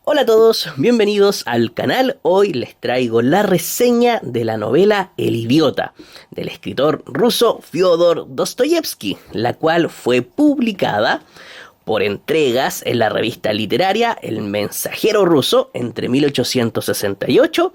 Hola a todos, bienvenidos al canal. Hoy les traigo la reseña de la novela El Idiota, del escritor ruso Fyodor Dostoyevsky, la cual fue publicada por entregas en la revista literaria El Mensajero Ruso entre 1868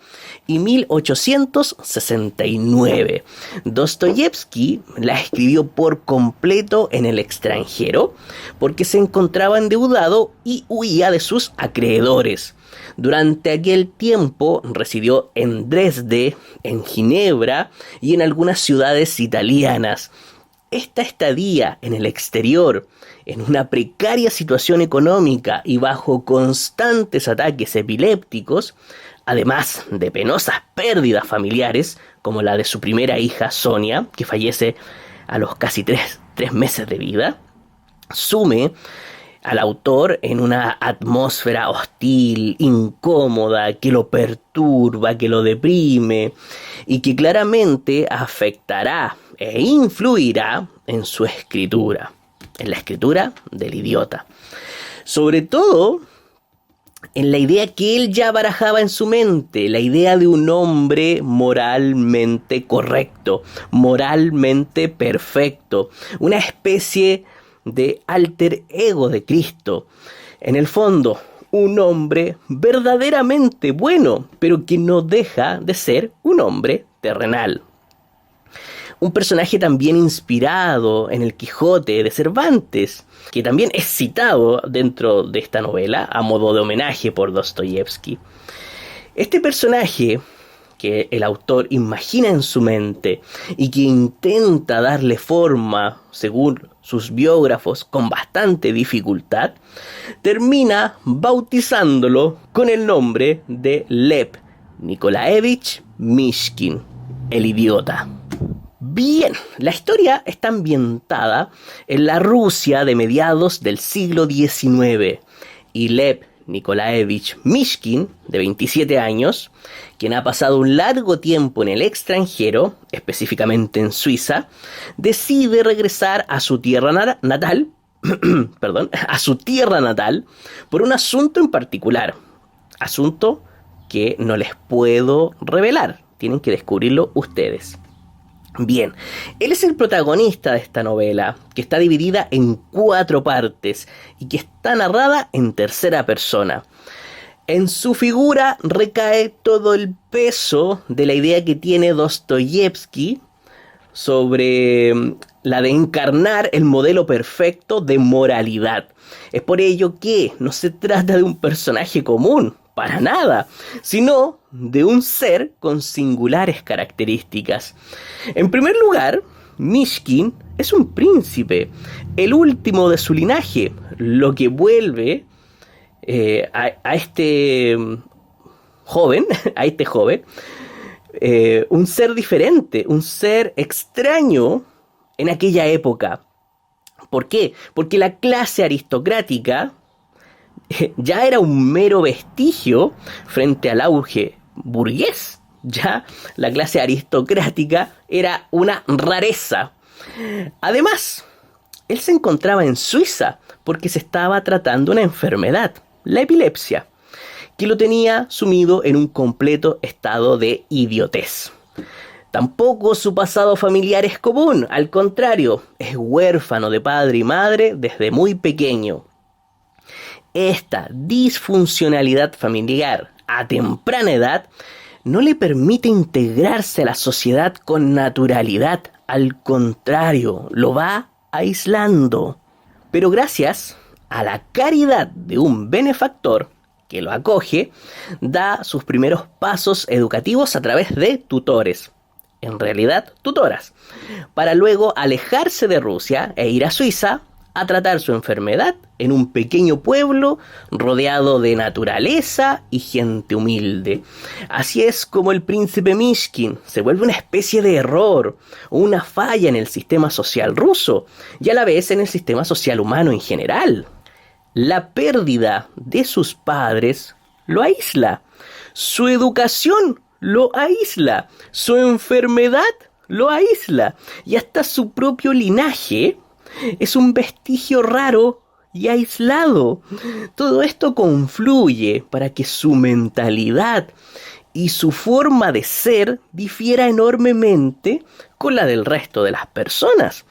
y 1869. Dostoyevsky la escribió por completo en el extranjero porque se encontraba endeudado y huía de sus acreedores. Durante aquel tiempo residió en Dresde, en Ginebra y en algunas ciudades italianas. Esta estadía en el exterior, en una precaria situación económica y bajo constantes ataques epilépticos, además de penosas pérdidas familiares, como la de su primera hija Sonia, que fallece a los casi tres meses de vida, sume al autor en una atmósfera hostil, incómoda, que lo perturba, que lo deprime y que claramente afectará e influirá en su escritura, en la escritura del idiota. Sobre todo en la idea que él ya barajaba en su mente, la idea de un hombre moralmente correcto, moralmente perfecto, una especie de alter ego de Cristo. En el fondo, un hombre verdaderamente bueno, pero que no deja de ser un hombre terrenal. Un personaje también inspirado en el Quijote de Cervantes, que también es citado dentro de esta novela a modo de homenaje por Dostoyevsky. Este personaje que el autor imagina en su mente y que intenta darle forma, según sus biógrafos, con bastante dificultad, termina bautizándolo con el nombre de Lev Nikolaevich Mishkin, el idiota. Bien, la historia está ambientada en la Rusia de mediados del siglo XIX y Lev Nikolaevich Mishkin, de 27 años, quien ha pasado un largo tiempo en el extranjero, específicamente en Suiza, decide regresar a su tierra natal, a su tierra natal, por un asunto en particular, asunto que no les puedo revelar, tienen que descubrirlo ustedes. Bien, él es el protagonista de esta novela, que está dividida en 4 partes y que está narrada en tercera persona. En su figura recae todo el peso de la idea que tiene Dostoyevsky sobre la de encarnar el modelo perfecto de moralidad. Es por ello que no se trata de un personaje común, para nada, sino de un ser con singulares características. En primer lugar, Mishkin es un príncipe, el último de su linaje, lo que vuelve a este joven, un ser diferente, un ser extraño en aquella época. ¿Por qué? Porque la clase aristocrática ya era un mero vestigio frente al auge burgués. Ya la clase aristocrática era una rareza. Además, él se encontraba en Suiza porque se estaba tratando una enfermedad, la epilepsia, que lo tenía sumido en un completo estado de idiotez. Tampoco su pasado familiar es común, al contrario, es huérfano de padre y madre desde muy pequeño. Esta disfuncionalidad familiar a temprana edad no le permite integrarse a la sociedad con naturalidad, al contrario, lo va aislando. Pero gracias a la caridad de un benefactor que lo acoge, da sus primeros pasos educativos a través de tutores, en realidad tutoras, para luego alejarse de Rusia e ir a Suiza a tratar su enfermedad en un pequeño pueblo rodeado de naturaleza y gente humilde. Así es como el príncipe Mishkin se vuelve una especie de error o una falla en el sistema social ruso y a la vez en el sistema social humano en general. La pérdida de sus padres lo aísla, su educación lo aísla, su enfermedad lo aísla y hasta su propio linaje es un vestigio raro y aislado. Todo esto confluye para que su mentalidad y su forma de ser difiera enormemente con la del resto de las personas,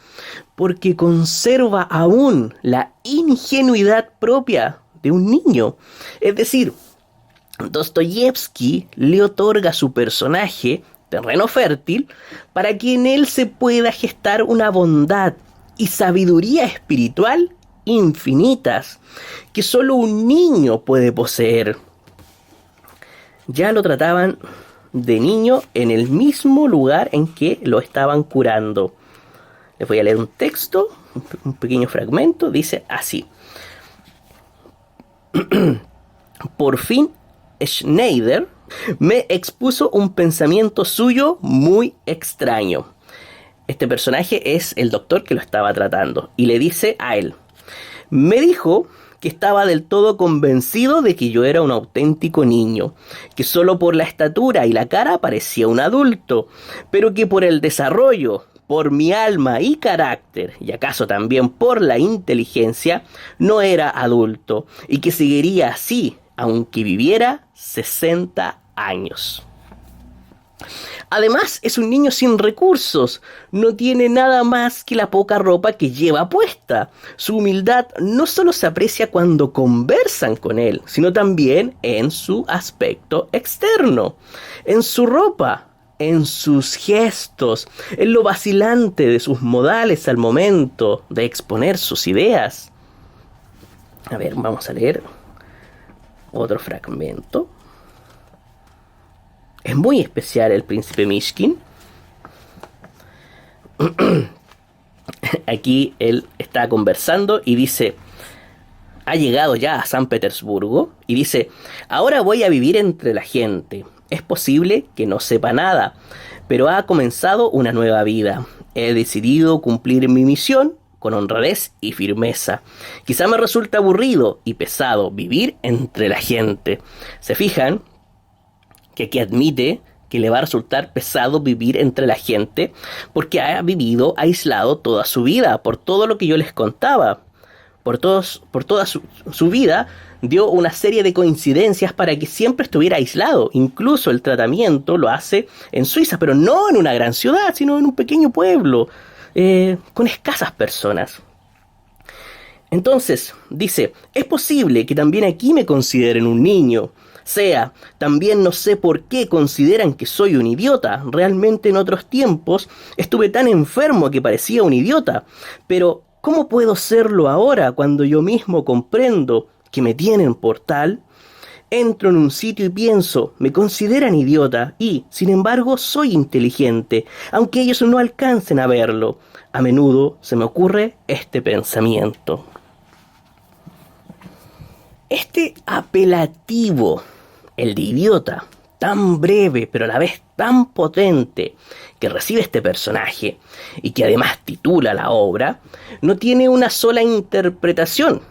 porque conserva aún la ingenuidad propia de un niño. Es decir, Dostoyevsky le otorga a su personaje terreno fértil para que en él se pueda gestar una bondad y sabiduría espiritual infinitas que solo un niño puede poseer. Ya lo trataban de niño en el mismo lugar en que lo estaban curando. Les voy a leer un texto, un pequeño fragmento, dice así. Por fin, Schneider me expuso un pensamiento suyo muy extraño. Este personaje es el doctor que lo estaba tratando y le dice a él: me dijo que estaba del todo convencido de que yo era un auténtico niño, que solo por la estatura y la cara parecía un adulto, pero que por el desarrollo, por mi alma y carácter, y acaso también por la inteligencia, no era adulto, y que seguiría así, aunque viviera 60 años. Además, es un niño sin recursos, no tiene nada más que la poca ropa que lleva puesta. Su humildad no solo se aprecia cuando conversan con él, sino también en su aspecto externo, en su ropa, en sus gestos, en lo vacilante de sus modales al momento de exponer sus ideas. A ver, vamos a leer otro fragmento. Es muy especial el príncipe Mishkin. Aquí él está conversando y dice: ha llegado ya a San Petersburgo y dice: ahora voy a vivir entre la gente. Es posible que no sepa nada, pero ha comenzado una nueva vida. He decidido cumplir mi misión con honradez y firmeza. Quizá me resulta aburrido y pesado vivir entre la gente. ¿Se fijan? Que aquí admite que le va a resultar pesado vivir entre la gente porque ha vivido aislado toda su vida, por todo lo que yo les contaba. Por toda su vida dio una serie de coincidencias para que siempre estuviera aislado. Incluso el tratamiento lo hace en Suiza, pero no en una gran ciudad, sino en un pequeño pueblo, con escasas personas. Entonces, dice, es posible que también aquí me consideren un niño. También no sé por qué consideran que soy un idiota. Realmente en otros tiempos estuve tan enfermo que parecía un idiota. Pero, ¿cómo puedo serlo ahora cuando yo mismo comprendo que me tienen por tal? Entro en un sitio y pienso, me consideran idiota y, sin embargo, soy inteligente, aunque ellos no alcancen a verlo. A menudo se me ocurre este pensamiento. Este apelativo, el de idiota, tan breve pero a la vez tan potente que recibe este personaje y que además titula la obra, no tiene una sola interpretación.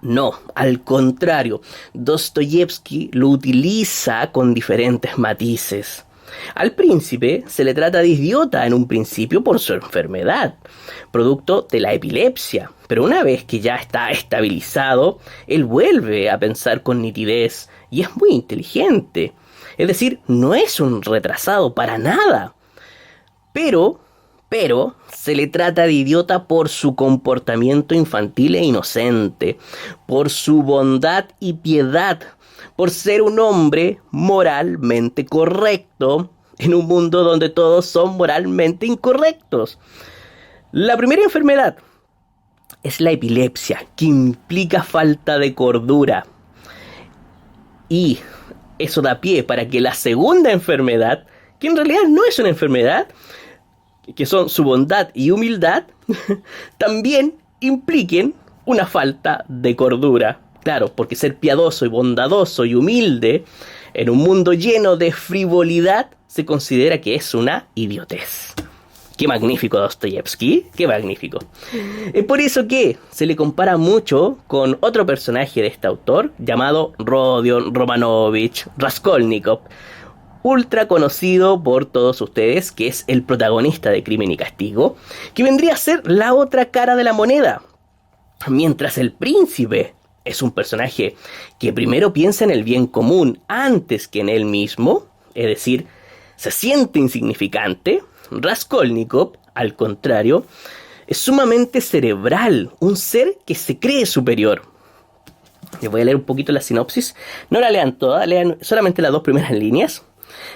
No, al contrario, Dostoyevsky lo utiliza con diferentes matices. Al príncipe se le trata de idiota en un principio por su enfermedad, producto de la epilepsia, pero una vez que ya está estabilizado, él vuelve a pensar con nitidez y es muy inteligente. Es decir, no es un retrasado para nada. Pero se le trata de idiota por su comportamiento infantil e inocente, por su bondad y piedad, por ser un hombre moralmente correcto en un mundo donde todos son moralmente incorrectos. La primera enfermedad es la epilepsia, que implica falta de cordura. Y eso da pie para que la segunda enfermedad, que en realidad no es una enfermedad, que son su bondad y humildad, también impliquen una falta de cordura. Claro, porque ser piadoso y bondadoso y humilde en un mundo lleno de frivolidad se considera que es una idiotez. ¡Qué magnífico Dostoyevsky! ¡Qué magnífico! Es por eso que se le compara mucho con otro personaje de este autor llamado Rodion Romanovich Raskolnikov, ultra conocido por todos ustedes, que es el protagonista de Crimen y Castigo, que vendría a ser la otra cara de la moneda. Mientras el príncipe es un personaje que primero piensa en el bien común antes que en él mismo, es decir, se siente insignificante, Raskolnikov, al contrario, es sumamente cerebral, un ser que se cree superior. Les voy a leer un poquito la sinopsis. No la lean toda, lean solamente las 2 primeras líneas.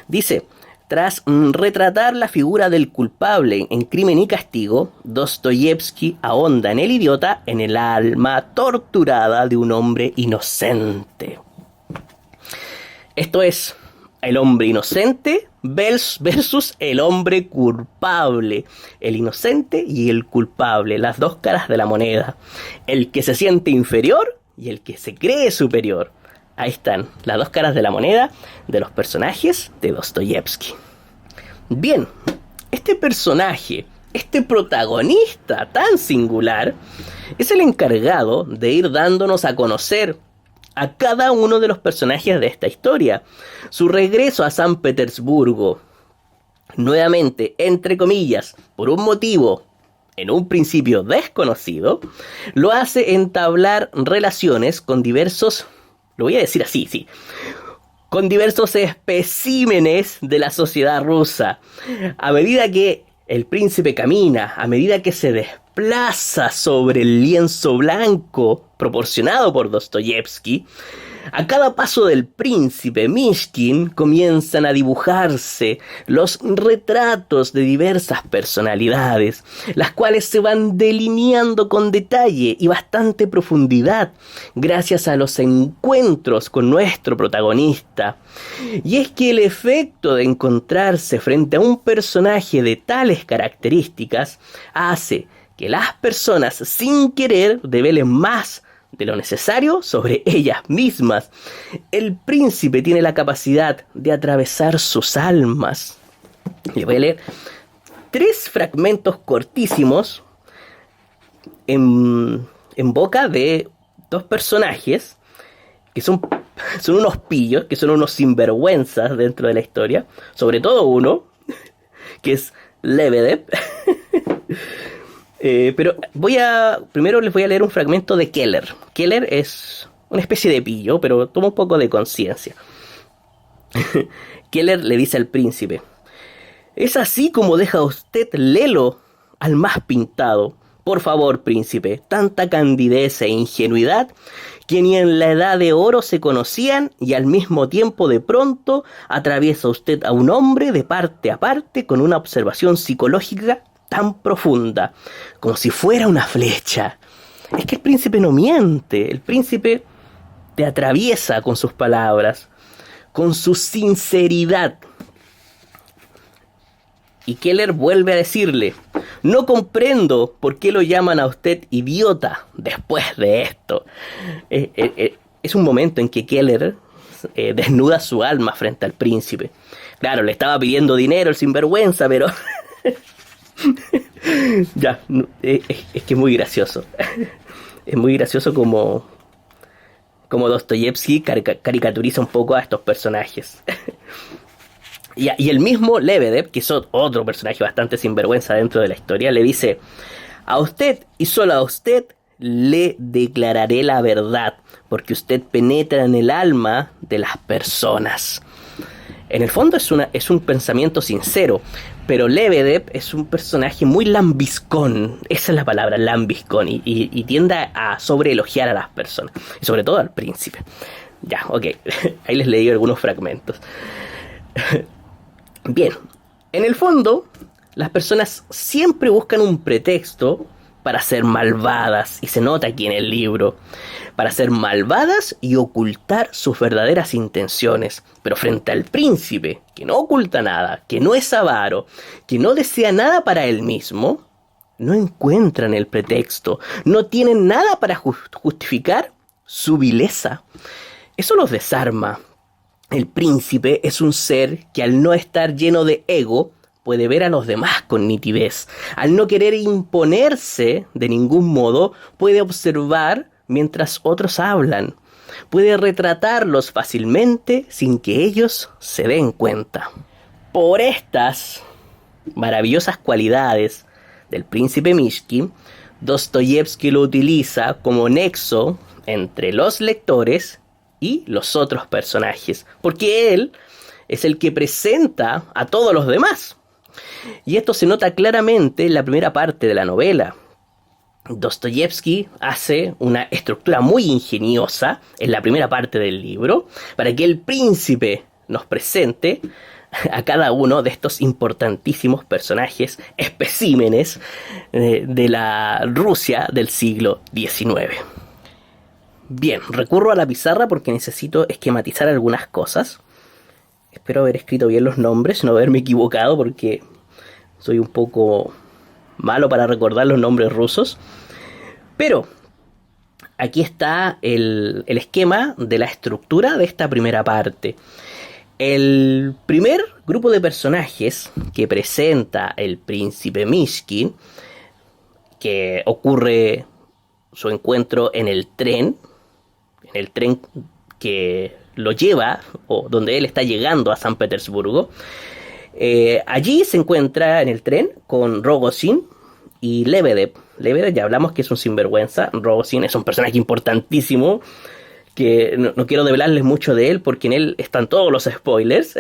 Dice: tras retratar la figura del culpable en Crimen y Castigo, Dostoyevsky ahonda en el idiota, en el alma torturada de un hombre inocente. Esto es el hombre inocente versus el hombre culpable. El inocente y el culpable, las 2 caras de la moneda. El que se siente inferior y el que se cree superior. Ahí están las 2 caras de la moneda de los personajes de Dostoyevsky. Bien, este personaje, este protagonista tan singular, es el encargado de ir dándonos a conocer a cada uno de los personajes de esta historia. Su regreso a San Petersburgo, nuevamente, entre comillas, por un motivo en un principio desconocido, lo hace entablar relaciones con diversos, lo voy a decir así, sí, con diversos especímenes de la sociedad rusa. A medida que el príncipe camina, a medida que se desplaza sobre el lienzo blanco proporcionado por Dostoyevsky, a cada paso del príncipe Mishkin comienzan a dibujarse los retratos de diversas personalidades, las cuales se van delineando con detalle y bastante profundidad gracias a los encuentros con nuestro protagonista. Y es que el efecto de encontrarse frente a un personaje de tales características hace que las personas sin querer develen más de lo necesario sobre ellas mismas. El príncipe tiene la capacidad de atravesar sus almas. Le voy a leer 3 fragmentos cortísimos en boca de 2 personajes que son unos pillos, que son unos sinvergüenzas dentro de la historia. Sobre todo uno, que es Lebedev. Pero primero les voy a leer un fragmento de Keller. Keller es una especie de pillo, pero toma un poco de conciencia. Keller le dice al príncipe: es así como deja usted lelo al más pintado. Por favor, príncipe, tanta candidez e ingenuidad que ni en la edad de oro se conocían, y al mismo tiempo de pronto atraviesa usted a un hombre de parte a parte con una observación psicológica tan profunda, como si fuera una flecha. Es que el príncipe no miente, el príncipe te atraviesa con sus palabras, con su sinceridad. Y Keller vuelve a decirle: no comprendo por qué lo llaman a usted idiota después de esto. Es un momento en que Keller desnuda su alma frente al príncipe. Claro, le estaba pidiendo dinero el sinvergüenza, pero ya, es que es muy gracioso. Es muy gracioso como Dostoyevsky caricaturiza un poco a estos personajes. Y el mismo Lebedev, que es otro personaje bastante sinvergüenza dentro de la historia, le dice: a usted y solo a usted le declararé la verdad, porque usted penetra en el alma de las personas. En el fondo es un pensamiento sincero, pero Lebedev es un personaje muy lambiscón, esa es la palabra, lambiscón, y tiende a sobreelogiar a las personas, y sobre todo al príncipe. Ya, ok, ahí les leí algunos fragmentos. Bien, en el fondo, las personas siempre buscan un pretexto para ser malvadas, y se nota aquí en el libro, para ser malvadas y ocultar sus verdaderas intenciones. Pero frente al príncipe, que no oculta nada, que no es avaro, que no desea nada para él mismo, no encuentran el pretexto, no tienen nada para justificar su vileza. Eso los desarma. El príncipe es un ser que, al no estar lleno de ego, puede ver a los demás con nitidez. Al no querer imponerse de ningún modo, puede observar mientras otros hablan. Puede retratarlos fácilmente sin que ellos se den cuenta. Por estas maravillosas cualidades del príncipe Mishkin, Dostoyevsky lo utiliza como nexo entre los lectores y los otros personajes, porque él es el que presenta a todos los demás. Y esto se nota claramente en la primera parte de la novela. Dostoyevsky hace una estructura muy ingeniosa en la primera parte del libro para que el príncipe nos presente a cada uno de estos importantísimos personajes, especímenes de la Rusia del siglo XIX. Bien, recurro a la pizarra porque necesito esquematizar algunas cosas. Espero haber escrito bien los nombres, no haberme equivocado porque soy un poco malo para recordar los nombres rusos. Pero aquí está el esquema de la estructura de esta primera parte. El primer grupo de personajes que presenta el príncipe Mishkin, que ocurre su encuentro en el tren que lo lleva, o donde él está llegando a San Petersburgo. Allí se encuentra en el tren con Rogozin y Lebedev. Lebedev ya hablamos que es un sinvergüenza. Rogozin es un personaje importantísimo que no quiero develarles mucho de él porque en él están todos los spoilers.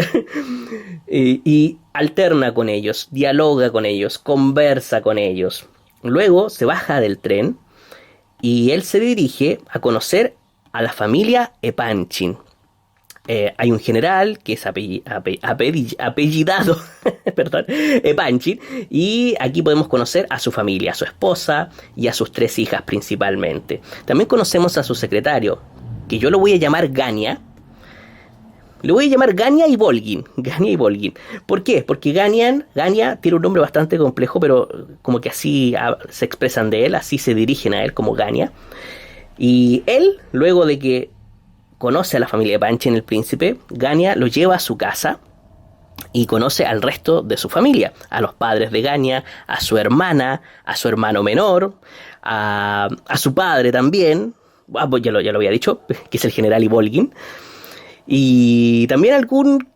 y alterna con ellos, dialoga con ellos, conversa con ellos. Luego se baja del tren y él se dirige a conocer a la familia Epanchin. Hay un general que es apellidado perdón, Epanchin, y aquí podemos conocer a su familia, a su esposa y a sus 3 hijas principalmente. También conocemos a su secretario, que yo lo voy a llamar Gania. Le voy a llamar Gania y Volgin. Gania y Volgin. ¿Por qué? Porque Gania tiene un nombre bastante complejo, pero como que así se expresan de él, así se dirigen a él como Gania. Y él, luego de que conoce a la familia de Panchin, el príncipe, Gania lo lleva a su casa y conoce al resto de su familia, a los padres de Gania, a su hermana, a su hermano menor, a su padre también, pues ya lo había dicho, que es el general Ivolgin, y también algún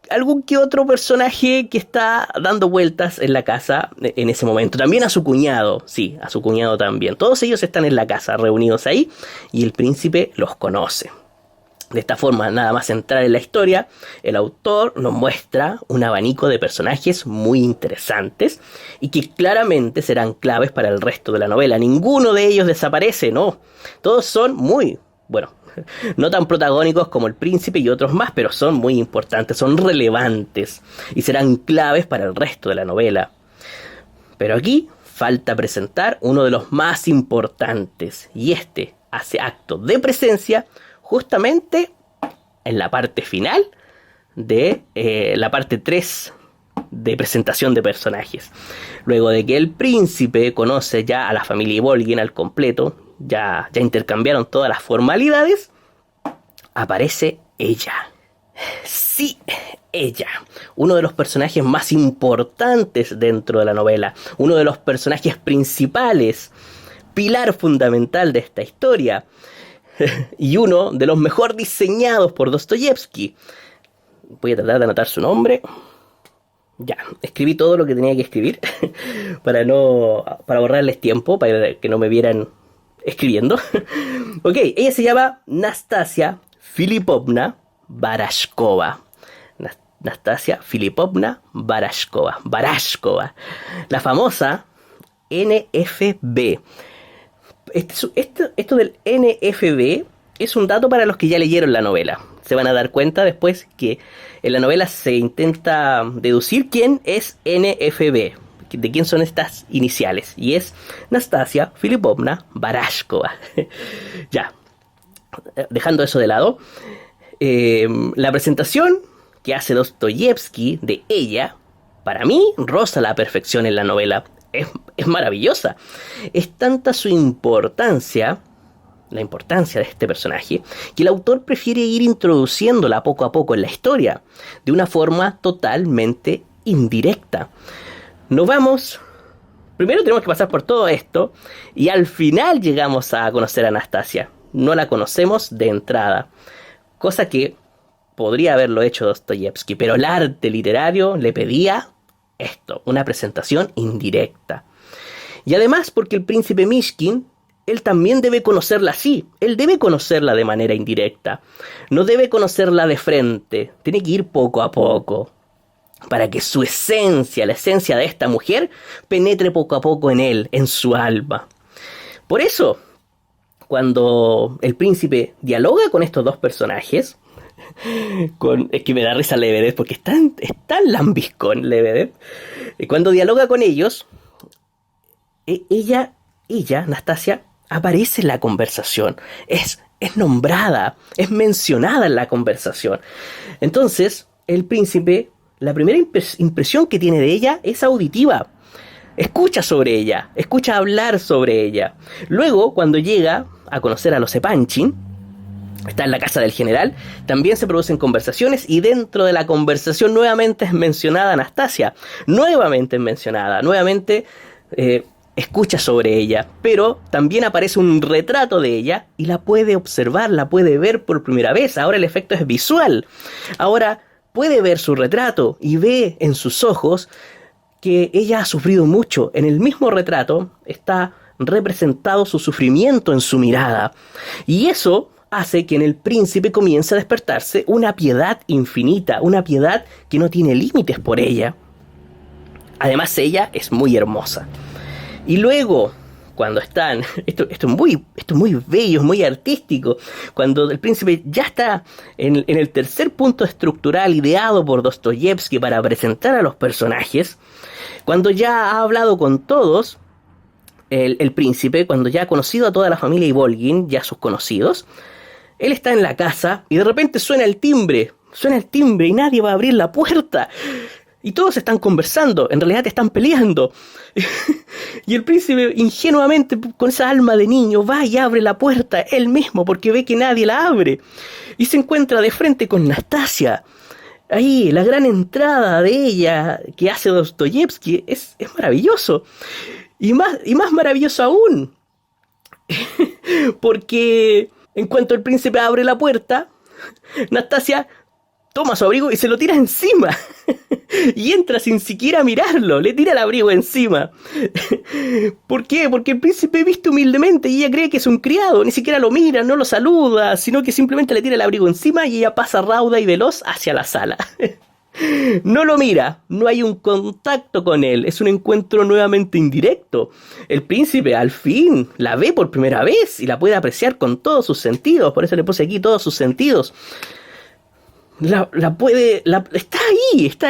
que otro personaje que está dando vueltas en la casa en ese momento. También a su cuñado, sí, a su cuñado también. Todos ellos están en la casa, reunidos ahí, y el príncipe los conoce. De esta forma, nada más entrar en la historia, el autor nos muestra un abanico de personajes muy interesantes y que claramente serán claves para el resto de la novela. Ninguno de ellos desaparece, no. Todos son muy, no tan protagónicos como el príncipe y otros más, pero son muy importantes, son relevantes y serán claves para el resto de la novela. Pero aquí falta presentar uno de los más importantes, y este hace acto de presencia justamente en la parte final de la parte 3 de presentación de personajes. Luego de que el príncipe conoce ya a la familia Ivolgin al completo, ya intercambiaron todas las formalidades, aparece ella. Sí, ella. Uno de los personajes más importantes dentro de la novela. Uno de los personajes principales. Pilar fundamental de esta historia. Y uno de los mejor diseñados por Dostoyevsky. Voy a tratar de anotar su nombre. Ya, escribí todo lo que tenía que escribir para ahorrarles tiempo, para que no me vieran escribiendo. Ok, ella se llama Nastasia Filipovna Barashkova. Nastasia Filipovna Barashkova. La famosa NFB. Esto del NFB es un dato para los que ya leyeron la novela. Se van a dar cuenta después que en la novela se intenta deducir quién es NFB, de quién son estas iniciales. Y es Nastasia Filipovna Barashkova. Ya, dejando eso de lado, la presentación que hace Dostoyevsky de ella, para mí, roza la perfección en la novela. Es maravillosa. Es tanta su importancia, la importancia de este personaje, que el autor prefiere ir introduciéndola poco a poco en la historia, de una forma totalmente indirecta. Primero tenemos que pasar por todo esto, y al final llegamos a conocer a Anastasia. No la conocemos de entrada, cosa que podría haberlo hecho Dostoyevsky, pero el arte literario le pedía esto, una presentación indirecta. Y además porque el príncipe Mishkin, él también debe conocerla así, él debe conocerla de manera indirecta, no debe conocerla de frente, tiene que ir poco a poco, para que su esencia, la esencia de esta mujer, penetre poco a poco en él, en su alma. Por eso, cuando el príncipe dialoga con estos dos personajes, es que me da risa Lebedev porque es tan lambiscón Lebedev. Cuando dialoga con ellos, ella, Nastasia, aparece en la conversación. Es nombrada, es mencionada en la conversación. Entonces, el príncipe, la primera impresión que tiene de ella es auditiva. Escucha sobre ella, escucha hablar sobre ella. Luego, cuando llega a conocer a los Epanchin, está en la casa del general, también se producen conversaciones y dentro de la conversación nuevamente es mencionada Anastasia, nuevamente es mencionada, nuevamente escucha sobre ella, pero también aparece un retrato de ella y la puede observar, la puede ver por primera vez. Ahora el efecto es visual, ahora puede ver su retrato y ve en sus ojos que ella ha sufrido mucho. En el mismo retrato está representado su sufrimiento en su mirada y eso hace que en el príncipe comience a despertarse una piedad infinita, una piedad que no tiene límites por ella. Además, ella es muy hermosa. Y luego, cuando están, esto es muy bello, es muy artístico, cuando el príncipe ya está en el tercer punto estructural ideado por Dostoyevsky para presentar a los personajes, cuando ya ha hablado con todos, el príncipe, cuando ya ha conocido a toda la familia Ivolgin, ya sus conocidos, él está en la casa y de repente suena el timbre y nadie va a abrir la puerta. Y todos están conversando, en realidad están peleando. Y el príncipe ingenuamente, con esa alma de niño, va y abre la puerta él mismo porque ve que nadie la abre. Y se encuentra de frente con Nastasia. Ahí, la gran entrada de ella que hace Dostoyevsky es maravilloso. Y más maravilloso aún. Porque en cuanto el príncipe abre la puerta, Nastasia toma su abrigo y se lo tira encima. Y entra sin siquiera mirarlo, le tira el abrigo encima. ¿Por qué? Porque el príncipe viste humildemente y ella cree que es un criado, ni siquiera lo mira, no lo saluda, sino que simplemente le tira el abrigo encima y ella pasa rauda y veloz hacia la sala. No lo mira, no hay un contacto con él, es un encuentro nuevamente indirecto. El príncipe al fin la ve por primera vez y la puede apreciar con todos sus sentidos, por eso le puse aquí todos sus sentidos. Está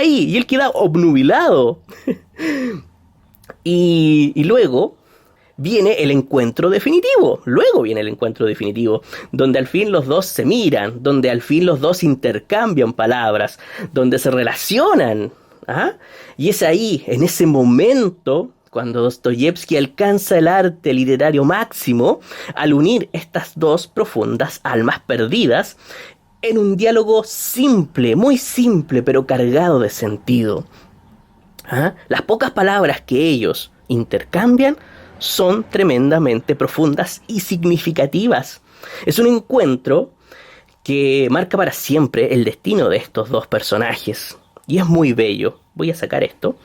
ahí, y él queda obnubilado. Y luego viene el encuentro definitivo, donde al fin los dos se miran, donde al fin los dos intercambian palabras, donde se relacionan. ¿Ah? Y es ahí, en ese momento, cuando Dostoyevsky alcanza el arte literario máximo, al unir estas dos profundas almas perdidas, en un diálogo simple, muy simple, pero cargado de sentido. ¿Ah? Las pocas palabras que ellos intercambian son tremendamente profundas y significativas. Es un encuentro que marca para siempre el destino de estos dos personajes. Y es muy bello. Voy a sacar esto.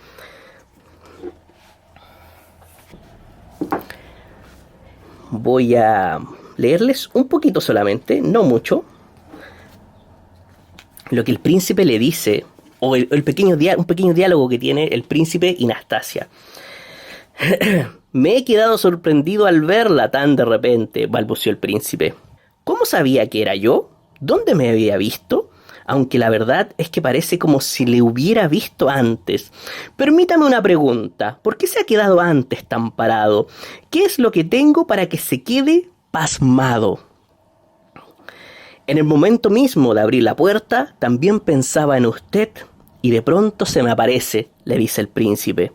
Voy a leerles un poquito solamente, no mucho, lo que el príncipe le dice, o un pequeño diálogo que tiene el príncipe y Nastasia. Me he quedado sorprendido al verla tan de repente, balbuceó el príncipe. ¿Cómo sabía que era yo? ¿Dónde me había visto? Aunque la verdad es que parece como si le hubiera visto antes. Permítame una pregunta. ¿Por qué se ha quedado antes tan parado? ¿Qué es lo que tengo para que se quede pasmado? En el momento mismo de abrir la puerta, también pensaba en usted y de pronto se me aparece, le dice el príncipe.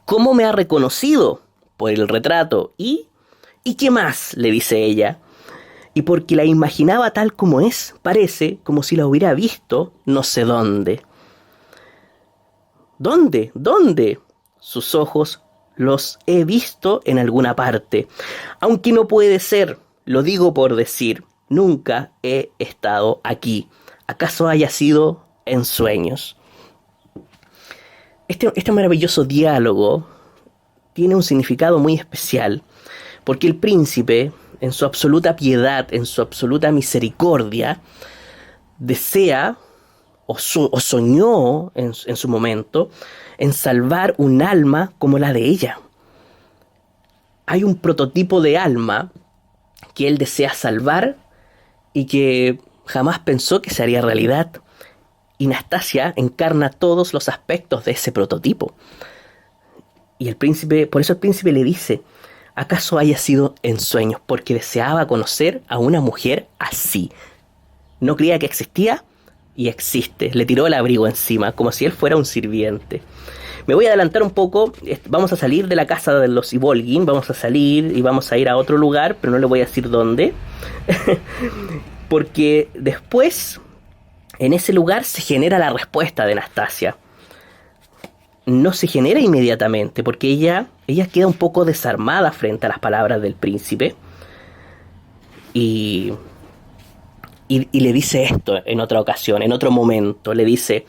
¿Cómo me ha reconocido? Por el retrato. ¿Y qué más? Le dice ella. Y porque la imaginaba tal como es, parece como si la hubiera visto no sé dónde. ¿Dónde? ¿Dónde? Sus ojos los he visto en alguna parte. Aunque no puede ser, lo digo por decir. Nunca he estado aquí. ¿Acaso haya sido en sueños? Este maravilloso diálogo tiene un significado muy especial, porque el príncipe, en su absoluta piedad, en su absoluta misericordia, desea o soñó en su momento en salvar un alma como la de ella. Hay un prototipo de alma que él desea salvar y que jamás pensó que se haría realidad. Y Nastasia encarna todos los aspectos de ese prototipo. Y el príncipe, por eso el príncipe le dice, ¿acaso haya sido en sueños? Porque deseaba conocer a una mujer así. No creía que existía y existe. Le tiró el abrigo encima, como si él fuera un sirviente. Me voy a adelantar un poco. Vamos a salir de la casa de los Ivolgin. Vamos a salir y vamos a ir a otro lugar, pero no le voy a decir dónde. Porque después, en ese lugar se genera la respuesta de Nastasia. No se genera inmediatamente, porque ella queda un poco desarmada frente a las palabras del príncipe. Y le dice esto en otra ocasión, en otro momento. Le dice,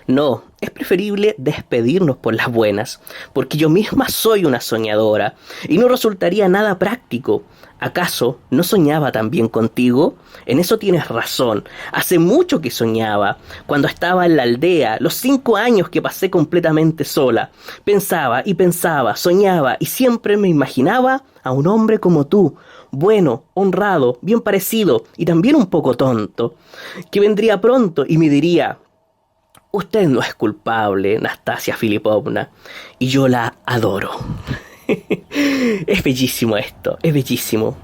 no, es preferible despedirnos por las buenas, porque yo misma soy una soñadora, y no resultaría nada práctico. ¿Acaso no soñaba también contigo? En eso tienes razón. Hace mucho que soñaba. Cuando estaba en la aldea, los 5 años que pasé completamente sola. Pensaba y pensaba, soñaba, y siempre me imaginaba a un hombre como tú, bueno, honrado, bien parecido, y también un poco tonto, que vendría pronto y me diría, usted no es culpable, Nastasia Filipovna, y yo la adoro. Es bellísimo esto, es bellísimo.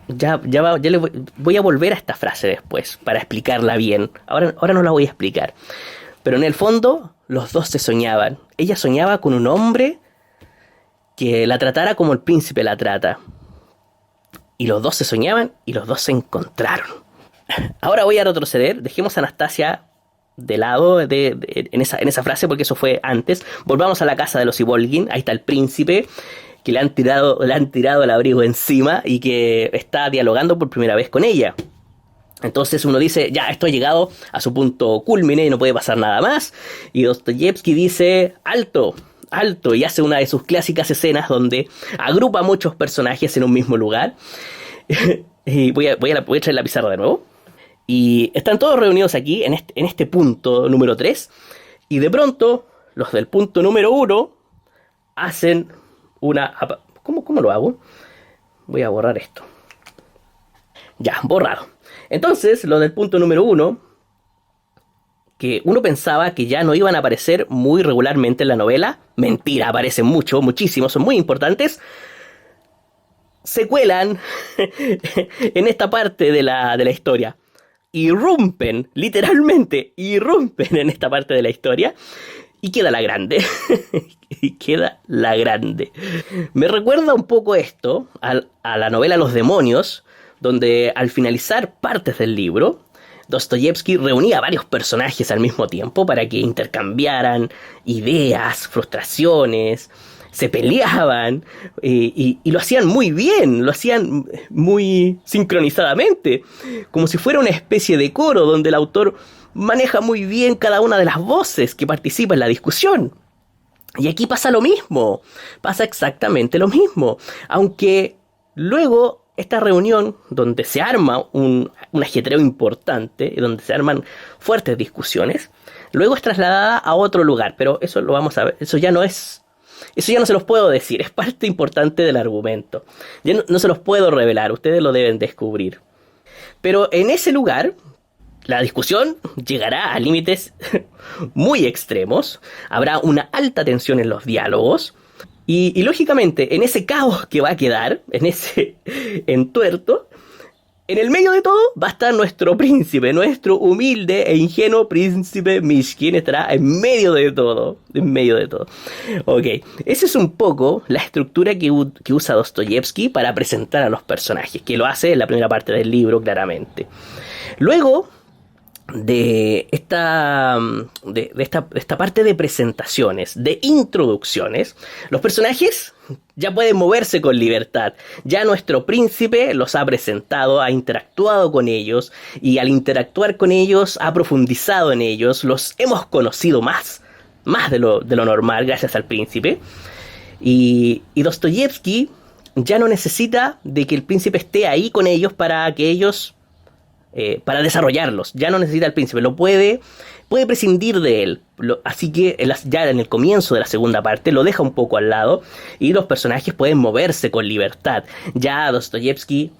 Ya voy a volver a esta frase después, para explicarla bien. Ahora no la voy a explicar. Pero en el fondo, los dos se soñaban. Ella soñaba con un hombre que la tratara como el príncipe la trata. Y los dos se soñaban y los dos se encontraron. Ahora voy a retroceder. Dejemos a Nastasia de lado en esa frase, porque eso fue antes. Volvamos a la casa de los Ivolgin. Ahí está el príncipe que le han tirado el abrigo encima y que está dialogando por primera vez con ella. Entonces uno dice, ya, esto ha llegado a su punto culmine y no puede pasar nada más. Y Dostoyevsky dice, alto, alto, y hace una de sus clásicas escenas donde agrupa a muchos personajes en un mismo lugar. Y voy a traer la pizarra de nuevo. Y están todos reunidos aquí, en este punto número 3. Y de pronto, los del punto número 1 hacen una... ¿Cómo lo hago? Voy a borrar esto. Ya, borrado. Entonces, los del punto número 1, que uno pensaba que ya no iban a aparecer muy regularmente en la novela. Mentira, aparecen muchísimo, son muy importantes. Se cuelan en esta parte de la historia. Literalmente irrumpen en esta parte de la historia. Y queda la grande. Me recuerda un poco esto a la novela Los demonios, donde al finalizar partes del libro, Dostoyevsky reunía a varios personajes al mismo tiempo para que intercambiaran ideas, frustraciones, se peleaban y lo hacían muy bien, lo hacían muy sincronizadamente, como si fuera una especie de coro donde el autor maneja muy bien cada una de las voces que participan en la discusión. Y aquí pasa lo mismo, pasa exactamente lo mismo, aunque luego esta reunión donde se arma un ajetreo importante, donde se arman fuertes discusiones, luego es trasladada a otro lugar, pero eso lo vamos a ver, eso ya no se los puedo decir, es parte importante del argumento. Ya no se los puedo revelar, ustedes lo deben descubrir. Pero en ese lugar, la discusión llegará a límites muy extremos, habrá una alta tensión en los diálogos, y lógicamente, en ese caos que va a quedar, en ese entuerto, en el medio de todo va a estar nuestro príncipe, nuestro humilde e ingenuo príncipe Mishkin estará en medio de todo, Ok, esa es un poco la estructura que usa Dostoyevsky para presentar a los personajes, que lo hace en la primera parte del libro claramente. Luego de esta parte de presentaciones, de introducciones, los personajes ya pueden moverse con libertad. Ya nuestro príncipe los ha presentado, ha interactuado con ellos, y al interactuar con ellos ha profundizado en ellos, los hemos conocido más de lo normal gracias al príncipe. Y Dostoyevsky ya no necesita de que el príncipe esté ahí con ellos para que ellos, para desarrollarlos. Ya no necesita al príncipe, puede prescindir de él. Así que ya en el comienzo de la segunda parte lo deja un poco al lado y los personajes pueden moverse con libertad. Ya Dostoyevsky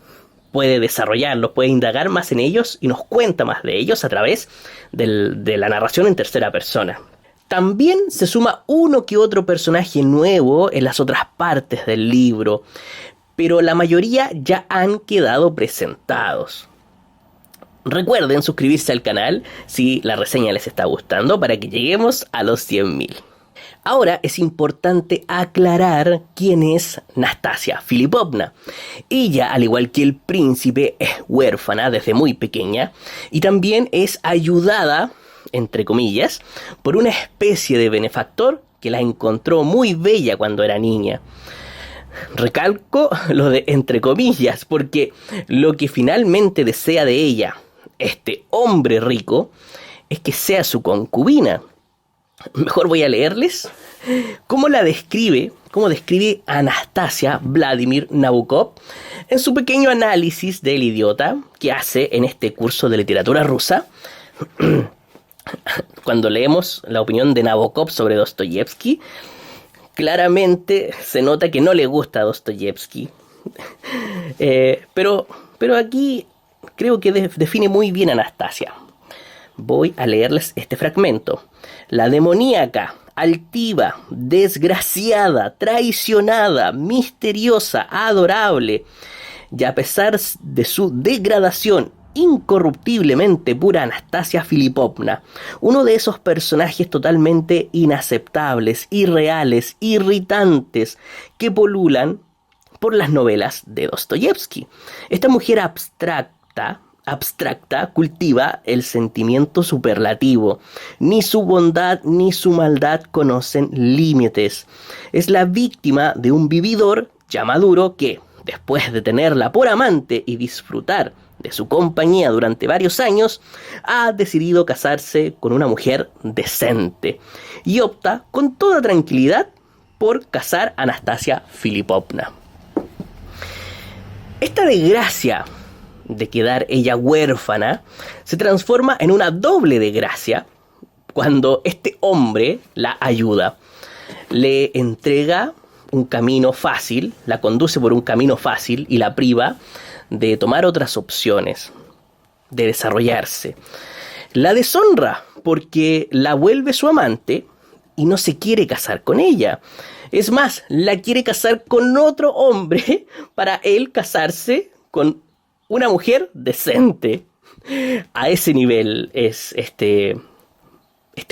puede desarrollarlos, puede indagar más en ellos y nos cuenta más de ellos a través de la narración en tercera persona. También se suma uno que otro personaje nuevo en las otras partes del libro, pero la mayoría ya han quedado presentados. Recuerden suscribirse al canal si la reseña les está gustando para que lleguemos a los 100.000. Ahora es importante aclarar quién es Nastasia Filipovna. Ella, al igual que el príncipe, es huérfana desde muy pequeña y también es ayudada, entre comillas, por una especie de benefactor que la encontró muy bella cuando era niña. Recalco lo de entre comillas, porque lo que finalmente desea de ella, este hombre rico, es que sea su concubina. Mejor voy a leerles cómo describe Anastasia Vladimir Nabokov en su pequeño análisis del idiota que hace en este curso de literatura rusa. Cuando leemos la opinión de Nabokov sobre Dostoyevsky, claramente se nota que no le gusta a Dostoyevsky. Pero aquí creo que define muy bien a Anastasia. Voy a leerles este fragmento. La demoníaca, altiva, desgraciada, traicionada, misteriosa, adorable, y a pesar de su degradación, incorruptiblemente pura Anastasia Filipovna, uno de esos personajes totalmente inaceptables, irreales, irritantes, que pululan por las novelas de Dostoyevsky. Esta mujer abstracta cultiva el sentimiento superlativo. Ni su bondad ni su maldad conocen límites. Es la víctima de un vividor ya maduro que, después de tenerla por amante y disfrutar de su compañía durante varios años, ha decidido casarse con una mujer decente y opta con toda tranquilidad por casar a Anastasia Filipovna. Esta desgracia de quedar ella huérfana se transforma en una doble desgracia cuando este hombre la ayuda. Le entrega un camino fácil, la conduce por un camino fácil y la priva de tomar otras opciones, de desarrollarse. La deshonra porque la vuelve su amante y no se quiere casar con ella. Es más, la quiere casar con otro hombre para él casarse con una mujer decente. A ese nivel es este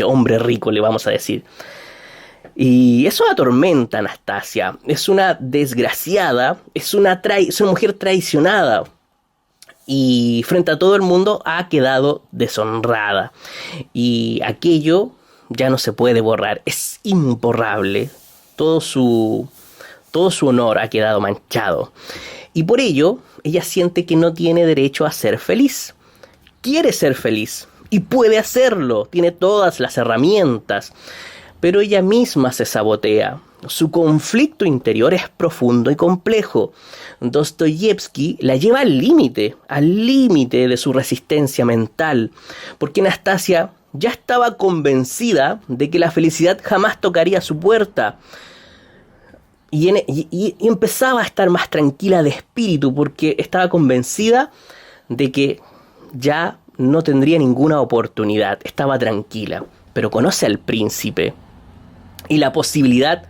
hombre rico, le vamos a decir. Y eso atormenta a Anastasia. Es una desgraciada, es una mujer traicionada. Y frente a todo el mundo ha quedado deshonrada. Y aquello ya no se puede borrar. Es imborrable. Todo su honor ha quedado manchado. Y por ello, ella siente que no tiene derecho a ser feliz. Quiere ser feliz. Y puede hacerlo. Tiene todas las herramientas. Pero ella misma se sabotea. Su conflicto interior es profundo y complejo. Dostoyevsky la lleva al límite de su resistencia mental, porque Anastasia ya estaba convencida de que la felicidad jamás tocaría su puerta. Y empezaba a estar más tranquila de espíritu, porque estaba convencida de que ya no tendría ninguna oportunidad. Estaba tranquila, pero conoce al príncipe y la posibilidad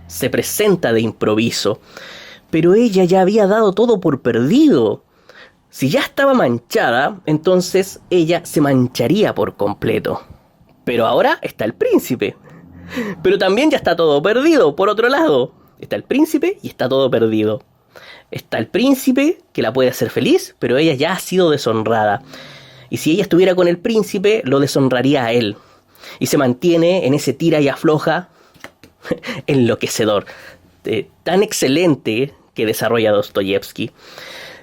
se presenta de improviso. Pero ella ya había dado todo por perdido. Si ya estaba manchada, entonces ella se mancharía por completo. Pero ahora está el príncipe. Pero también ya está todo perdido, por otro lado. Está el príncipe y está todo perdido. Está el príncipe que la puede hacer feliz, pero ella ya ha sido deshonrada. Y si ella estuviera con el príncipe, lo deshonraría a él. Y se mantiene en ese tira y afloja enloquecedor. Tan excelente que desarrolla Dostoyevsky.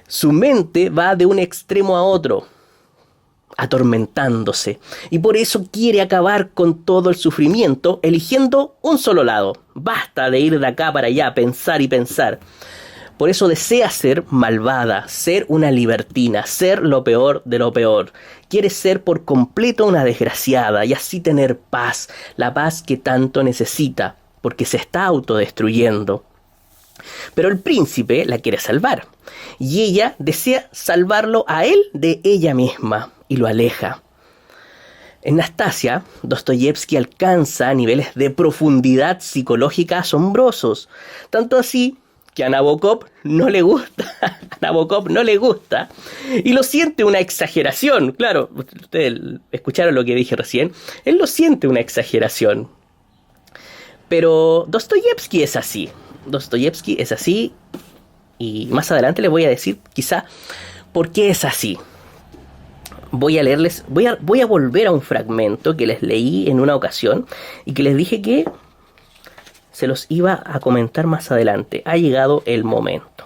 Su mente va de un extremo a otro. atormentándose, y por eso quiere acabar con todo el sufrimiento, eligiendo un solo lado. Basta de ir de acá para allá, pensar y pensar. Por eso desea ser malvada, ser una libertina, ser lo peor de lo peor. Quiere ser por completo una desgraciada y así tener paz, la paz que tanto necesita, porque se está autodestruyendo. Pero el príncipe la quiere salvar, y ella desea salvarlo a él de ella misma, y lo aleja. En Nastasia, Dostoyevski alcanza niveles de profundidad psicológica asombrosos, tanto así que a Nabokov no le gusta, y lo siente una exageración. Claro, ustedes escucharon lo que dije recién, él lo siente una exageración. Pero Dostoyevski es así, y más adelante les voy a decir quizá por qué es así. Voy a volver a un fragmento que les leí en una ocasión y que les dije que se los iba a comentar más adelante. Ha llegado el momento.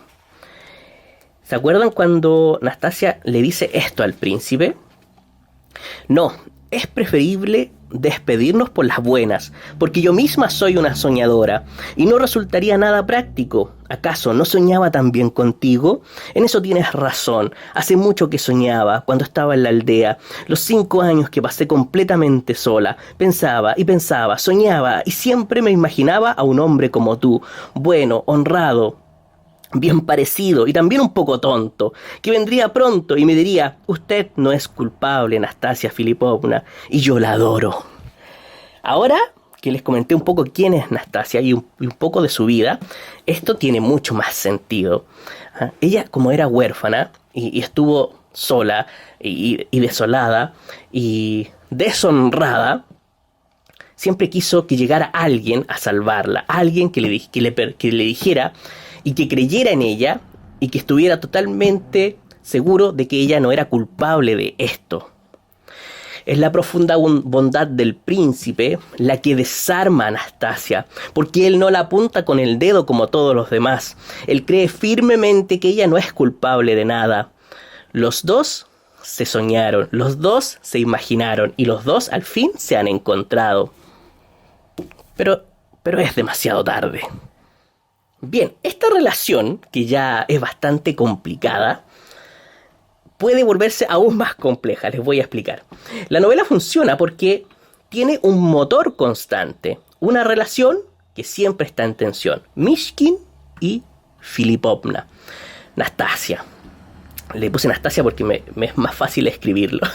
¿Se acuerdan cuando Nastasia le dice esto al príncipe? No, es preferible despedirnos por las buenas, porque yo misma soy una soñadora, y no resultaría nada práctico. ¿Acaso no soñaba también contigo? En eso tienes razón. Hace mucho que soñaba, cuando estaba en la aldea. Los 5 años que pasé completamente sola. Pensaba y pensaba, soñaba, y siempre me imaginaba a un hombre como tú, bueno, honrado, bien parecido y también un poco tonto, que vendría pronto y me diría: usted no es culpable, Nastasia Filipovna, y yo la adoro. Ahora que les comenté un poco quién es Nastasia y un poco de su vida, esto tiene mucho más sentido. Ella, como era huérfana y estuvo sola y desolada y deshonrada, siempre quiso que llegara alguien a salvarla, alguien que le dijera y que creyera en ella y que estuviera totalmente seguro de que ella no era culpable de esto. Es la profunda bondad del príncipe la que desarma a Nastasia, porque él no la apunta con el dedo como todos los demás. Él cree firmemente que ella no es culpable de nada. Los dos se soñaron, los dos se imaginaron y los dos al fin se han encontrado. Pero es demasiado tarde. Bien, esta relación, que ya es bastante complicada, puede volverse aún más compleja, les voy a explicar. La novela funciona porque tiene un motor constante, una relación que siempre está en tensión. Mishkin y Filipovna. Nastasia. Le puse Nastasia porque me es más fácil escribirlo.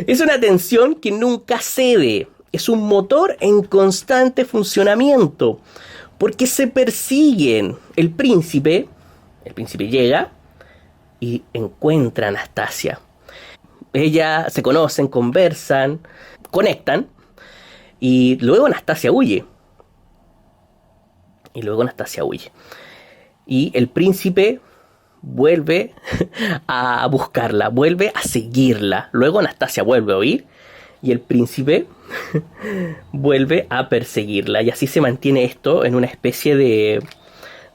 Es una tensión que nunca cede. Es un motor en constante funcionamiento. Porque se persiguen. El príncipe llega y encuentra a Nastasia. Ellas se conocen, conversan, conectan. Y luego Nastasia huye. Y el príncipe vuelve a buscarla, vuelve a seguirla. Luego Nastasia vuelve a huir y el príncipe vuelve a perseguirla. Y así se mantiene esto en una especie de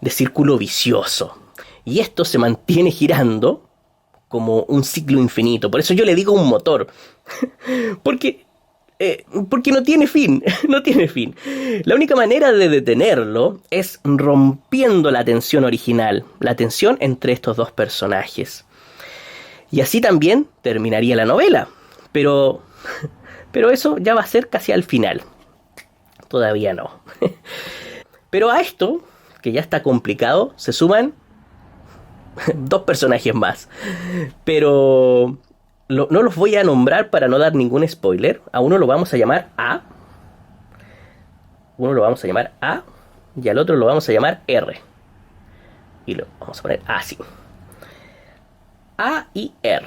círculo vicioso. Y esto se mantiene girando como un ciclo infinito. Por eso yo le digo un motor. Porque no tiene fin. La única manera de detenerlo es rompiendo la tensión original. La tensión entre estos dos personajes. Y así también terminaría la novela. Pero eso ya va a ser casi al final. Todavía no. Pero a esto, que ya está complicado, se suman 2 personajes más. Pero no los voy a nombrar para no dar ningún spoiler. A uno lo vamos a llamar A. Y al otro lo vamos a llamar R. Y lo vamos a poner así. A y R.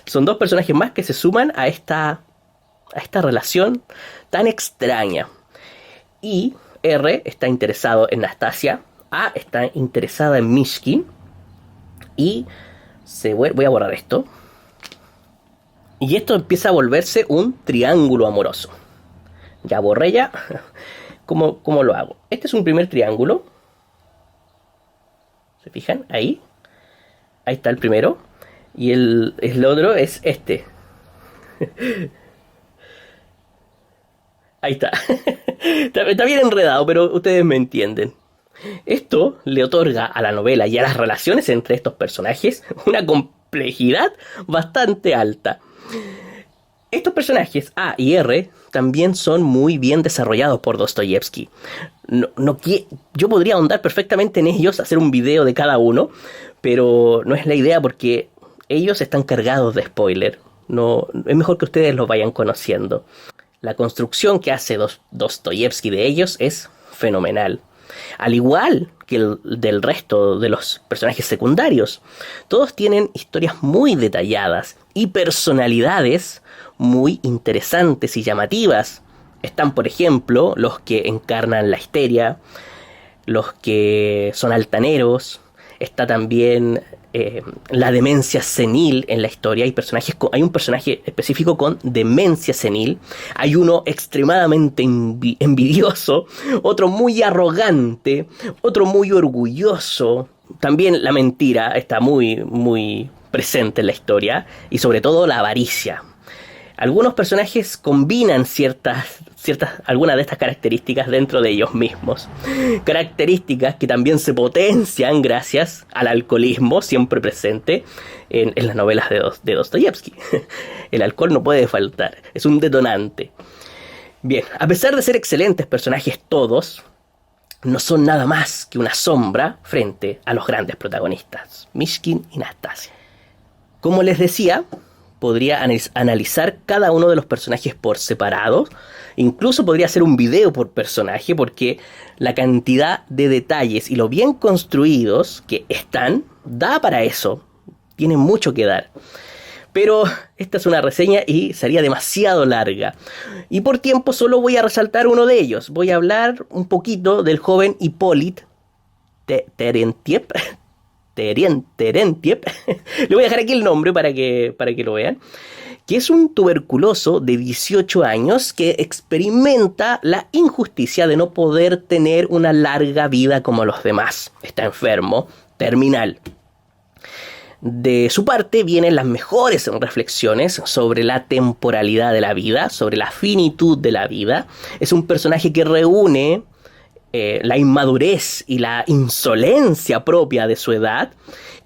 Son 2 personajes más que se suman a esta relación tan extraña. Y R está interesado en Nastasia. A está interesada en Mishkin. Y voy a borrar esto. Y esto empieza a volverse un triángulo amoroso. Ya borré ya. ¿Cómo lo hago? Este es un primer triángulo. ¿Se fijan? Ahí está el primero. Y el otro es este. Ahí está. Está bien enredado, pero ustedes me entienden. Esto le otorga a la novela y a las relaciones entre estos personajes una complejidad bastante alta. Estos personajes, A y R, también son muy bien desarrollados por Dostoyevsky. Yo podría ahondar perfectamente en ellos, hacer un video de cada uno, pero no es la idea porque ellos están cargados de spoiler. No, es mejor que ustedes los vayan conociendo. La construcción que hace Dostoyevsky de ellos es fenomenal. Al igual que el del resto de los personajes secundarios, todos tienen historias muy detalladas y personalidades muy interesantes y llamativas. Están, por ejemplo, los que encarnan la histeria, los que son altaneros. Está también la demencia senil en la historia. Hay un personaje específico con demencia senil. Hay uno extremadamente envidioso, otro muy arrogante, otro muy orgulloso. También la mentira está muy presente en la historia, y sobre todo la avaricia. Algunos personajes combinan algunas de estas características dentro de ellos mismos. Características que también se potencian gracias al alcoholismo siempre presente en las novelas de Dostoyevsky. El alcohol no puede faltar, es un detonante. Bien, a pesar de ser excelentes personajes todos, no son nada más que una sombra frente a los grandes protagonistas, Mishkin y Nastasia. Como les decía, podría analizar cada uno de los personajes por separado. Incluso podría hacer un video por personaje, porque la cantidad de detalles y lo bien construidos que están da para eso. Tienen mucho que dar. Pero esta es una reseña y sería demasiado larga. Y por tiempo solo voy a resaltar uno de ellos. Voy a hablar un poquito del joven Hippolyte Terentiev. Terentiev. Le voy a dejar aquí el nombre para que lo vean. Que es un tuberculoso de 18 años que experimenta la injusticia de no poder tener una larga vida como los demás. Está enfermo, terminal. De su parte vienen las mejores reflexiones sobre la temporalidad de la vida, sobre la finitud de la vida. Es un personaje que reúne la inmadurez y la insolencia propia de su edad.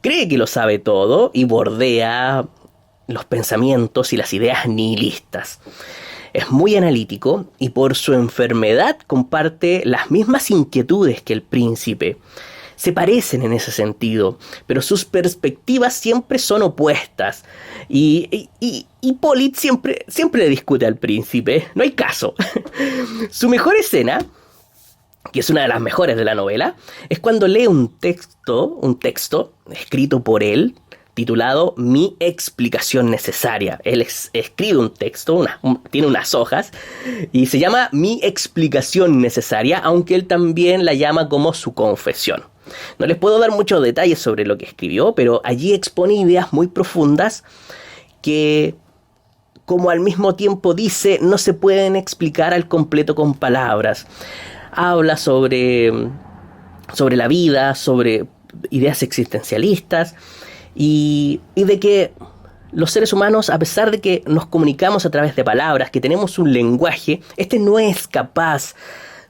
Cree que lo sabe todo y bordea los pensamientos y las ideas nihilistas. Es muy analítico y por su enfermedad comparte las mismas inquietudes que el príncipe. Se parecen en ese sentido, pero sus perspectivas siempre son opuestas. Y Hippolyte siempre le discute al príncipe. No hay caso. Su mejor escena, que es una de las mejores de la novela, es cuando lee un texto escrito por él, titulado Mi explicación necesaria. Él escribe un texto, tiene unas hojas, y se llama Mi explicación necesaria, aunque él también la llama como su confesión. No les puedo dar muchos detalles sobre lo que escribió, pero allí expone ideas muy profundas que, como al mismo tiempo dice, no se pueden explicar al completo con palabras. Habla sobre la vida, sobre ideas existencialistas, y de que los seres humanos, a pesar de que nos comunicamos a través de palabras, que tenemos un lenguaje, este no es capaz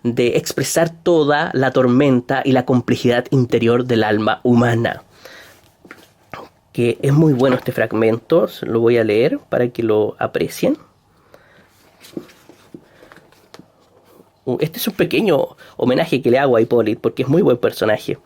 de expresar toda la tormenta y la complejidad interior del alma humana. Que es muy bueno este fragmento, lo voy a leer para que lo aprecien. Este es un pequeño homenaje que le hago a Hippolyte porque es muy buen personaje.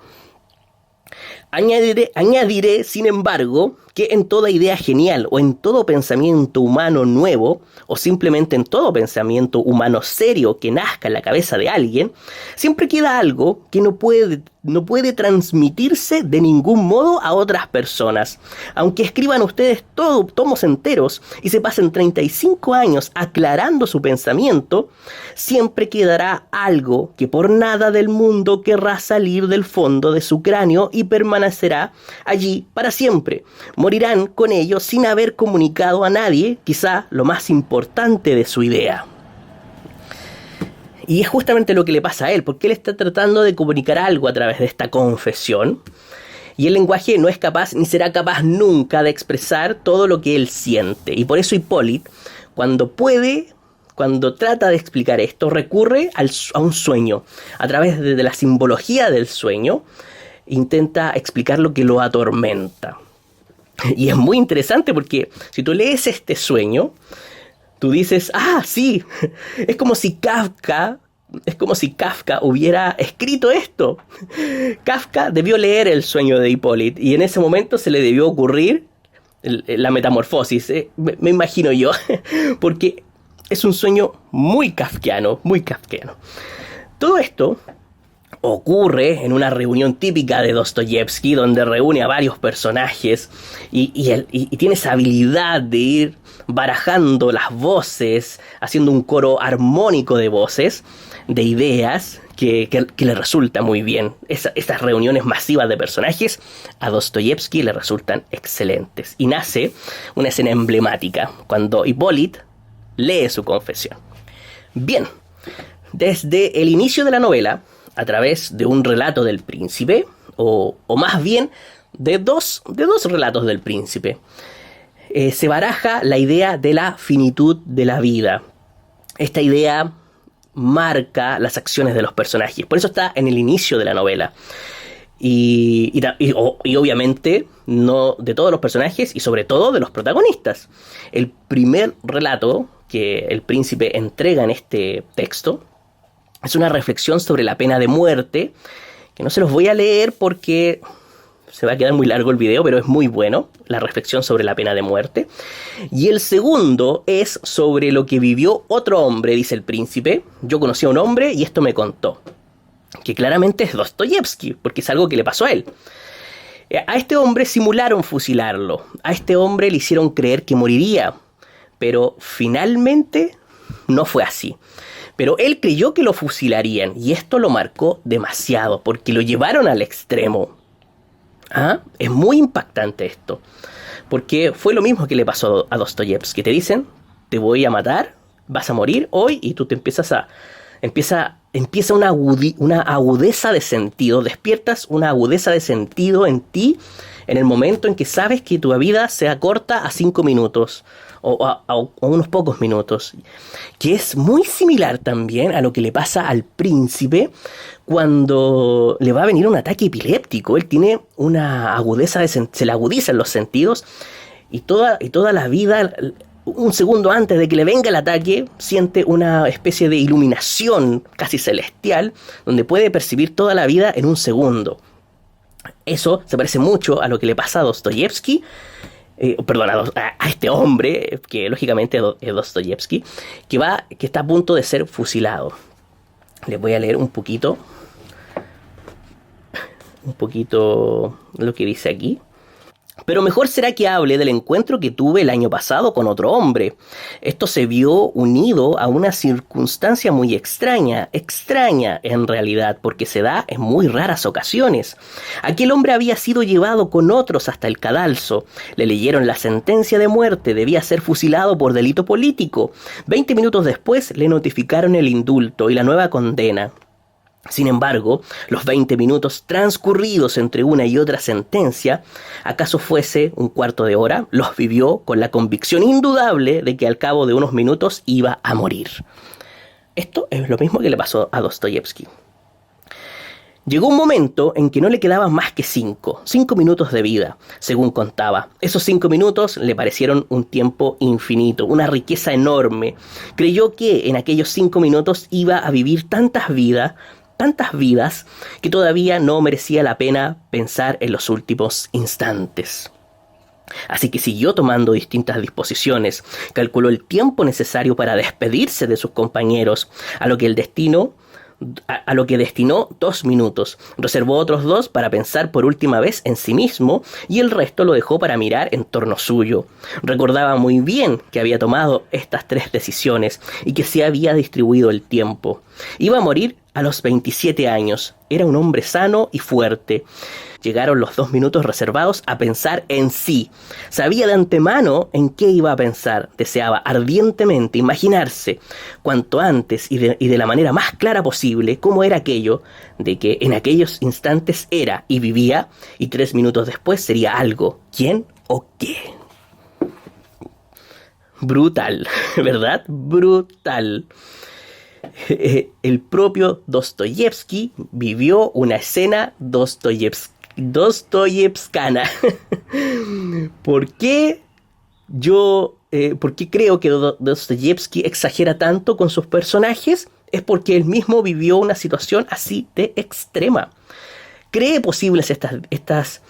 Añadiré, sin embargo, que en toda idea genial o en todo pensamiento humano nuevo o simplemente en todo pensamiento humano serio que nazca en la cabeza de alguien, siempre queda algo que no puede transmitirse de ningún modo a otras personas. Aunque escriban ustedes tomos enteros y se pasen 35 años aclarando su pensamiento, siempre quedará algo que por nada del mundo querrá salir del fondo de su cráneo y permanecerá allí para siempre. Morirán con ello sin haber comunicado a nadie, quizá lo más importante de su idea. Y es justamente lo que le pasa a él, porque él está tratando de comunicar algo a través de esta confesión. Y el lenguaje no es capaz ni será capaz nunca de expresar todo lo que él siente. Y por eso Hippolyte, cuando trata de explicar esto, recurre a un sueño. A través de la simbología del sueño, intenta explicar lo que lo atormenta. Y es muy interesante porque si tú lees este sueño, tú dices, sí, es como si Kafka hubiera escrito esto. Kafka debió leer el sueño de Hippolyte y en ese momento se le debió ocurrir la metamorfosis. Me imagino yo, porque es un sueño muy kafkiano, muy kafkiano. Todo esto ocurre en una reunión típica de Dostoyevsky, donde reúne a varios personajes y tiene esa habilidad de ir barajando las voces, haciendo un coro armónico de voces, de ideas, que le resulta muy bien. Estas reuniones masivas de personajes a Dostoyevsky le resultan excelentes. Y nace una escena emblemática, cuando Hippolyte lee su confesión. Bien, desde el inicio de la novela, a través de un relato del príncipe, o más bien de dos relatos del príncipe, se baraja la idea de la finitud de la vida. Esta idea marca las acciones de los personajes, por eso está en el inicio de la novela. Y obviamente no de todos los personajes y sobre todo de los protagonistas. El primer relato que el príncipe entrega en este texto es una reflexión sobre la pena de muerte, que no se los voy a leer porque se va a quedar muy largo el video, pero es muy bueno, la reflexión sobre la pena de muerte. Y el segundo es sobre lo que vivió otro hombre, dice el príncipe. Yo conocí a un hombre y esto me contó. Que claramente es Dostoyevsky, porque es algo que le pasó a él. A este hombre simularon fusilarlo. A este hombre le hicieron creer que moriría. Pero finalmente no fue así. Pero él creyó que lo fusilarían. Y esto lo marcó demasiado, porque lo llevaron al extremo. Es muy impactante esto. Porque fue lo mismo que le pasó a Dostoyevsky. Te dicen, te voy a matar, vas a morir hoy, y tú te empieza una agudeza de sentido, despiertas una agudeza de sentido en ti en el momento en que sabes que tu vida se acorta a 5 minutos o a unos pocos minutos, que es muy similar también a lo que le pasa al príncipe cuando le va a venir un ataque epiléptico. Él tiene una agudeza se le agudizan los sentidos y toda la vida, un segundo antes de que le venga el ataque, siente una especie de iluminación casi celestial, donde puede percibir toda la vida en un segundo. Eso se parece mucho a lo que le pasa a Dostoyevsky, a este hombre, que lógicamente es Dostoyevsky, que está a punto de ser fusilado. Les voy a leer un poquito lo que dice aquí. Pero mejor será que hable del encuentro que tuve el año pasado con otro hombre. Esto se vio unido a una circunstancia muy extraña en realidad, porque se da en muy raras ocasiones. Aquel hombre había sido llevado con otros hasta el cadalso. Le leyeron la sentencia de muerte, debía ser fusilado por delito político. 20 minutos después le notificaron el indulto y la nueva condena. Sin embargo, los 20 minutos transcurridos entre una y otra sentencia, acaso fuese un cuarto de hora, los vivió con la convicción indudable de que al cabo de unos minutos iba a morir. Esto es lo mismo que le pasó a Dostoyevsky. Llegó un momento en que no le quedaban más que 5 minutos de vida, según contaba. Esos 5 minutos le parecieron un tiempo infinito, una riqueza enorme. Creyó que en aquellos 5 minutos iba a vivir tantas vidas, que todavía no merecía la pena pensar en los últimos instantes. Así que siguió tomando distintas disposiciones, calculó el tiempo necesario para despedirse de sus compañeros, a lo que destinó 2 minutos, reservó otros 2 para pensar por última vez en sí mismo y el resto lo dejó para mirar en torno suyo. Recordaba muy bien que había tomado estas 3 decisiones y que se había distribuido el tiempo. Iba a morir a los 27 años, era un hombre sano y fuerte. Llegaron los 2 minutos reservados a pensar en sí. Sabía de antemano en qué iba a pensar. Deseaba ardientemente imaginarse cuanto antes y de la manera más clara posible cómo era aquello de que en aquellos instantes era y vivía, y 3 minutos después sería algo. ¿Quién o qué? Brutal, ¿verdad? Brutal. El propio Dostoyevski vivió una escena dostoyevskana. ¿Por qué creo que Dostoyevski exagera tanto con sus personajes? Es porque él mismo vivió una situación así de extrema. Cree posibles estas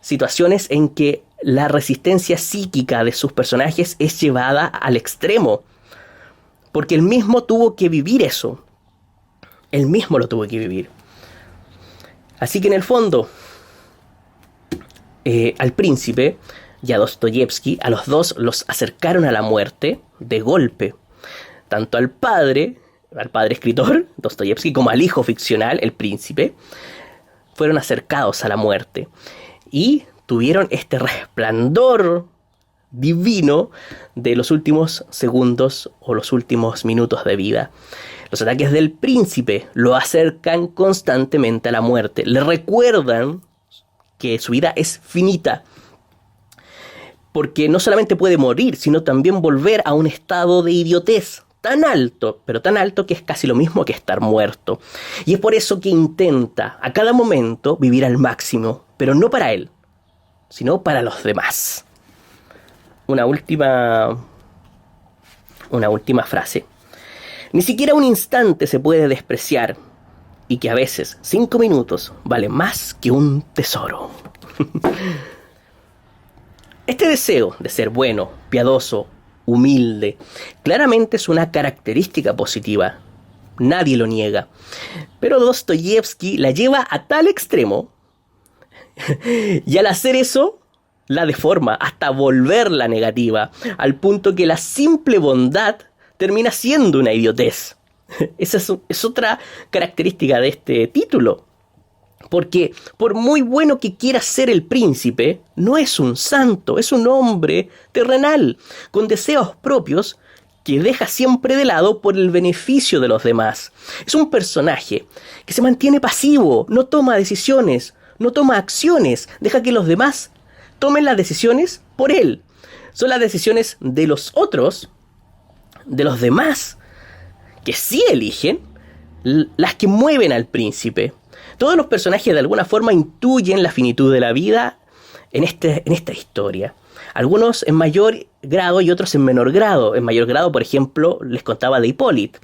situaciones en que la resistencia psíquica de sus personajes es llevada al extremo. Porque él mismo tuvo que vivir eso. Él mismo lo tuvo que vivir. Así que en el fondo, al príncipe y a Dostoyevski, a los dos los acercaron a la muerte de golpe. Tanto al padre escritor, Dostoyevski, como al hijo ficcional, el príncipe, fueron acercados a la muerte. Y tuvieron este resplandor divino de los últimos segundos o los últimos minutos de vida. Los ataques del príncipe lo acercan constantemente a la muerte. Le recuerdan que su vida es finita. Porque no solamente puede morir, sino también volver a un estado de idiotez tan alto, pero tan alto que es casi lo mismo que estar muerto. Y es por eso que intenta a cada momento vivir al máximo, pero no para él, sino para los demás. Una última frase. Ni siquiera un instante se puede despreciar, y que a veces 5 minutos valen más que un tesoro. Este deseo de ser bueno, piadoso, humilde, claramente es una característica positiva. Nadie lo niega. Pero Dostoyevski la lleva a tal extremo, y al hacer eso, la deforma hasta volverla negativa, al punto que la simple bondad termina siendo una idiotez. Esa es otra característica de este título. Porque por muy bueno que quiera ser el príncipe, no es un santo, es un hombre terrenal, con deseos propios que deja siempre de lado por el beneficio de los demás. Es un personaje que se mantiene pasivo, no toma decisiones, no toma acciones, deja que los demás tomen las decisiones por él. Son las decisiones de los otros, de los demás, que sí eligen, las que mueven al príncipe. Todos los personajes de alguna forma intuyen la finitud de la vida en esta historia. Algunos en mayor grado y otros en menor grado. En mayor grado, por ejemplo, les contaba de Hipólito.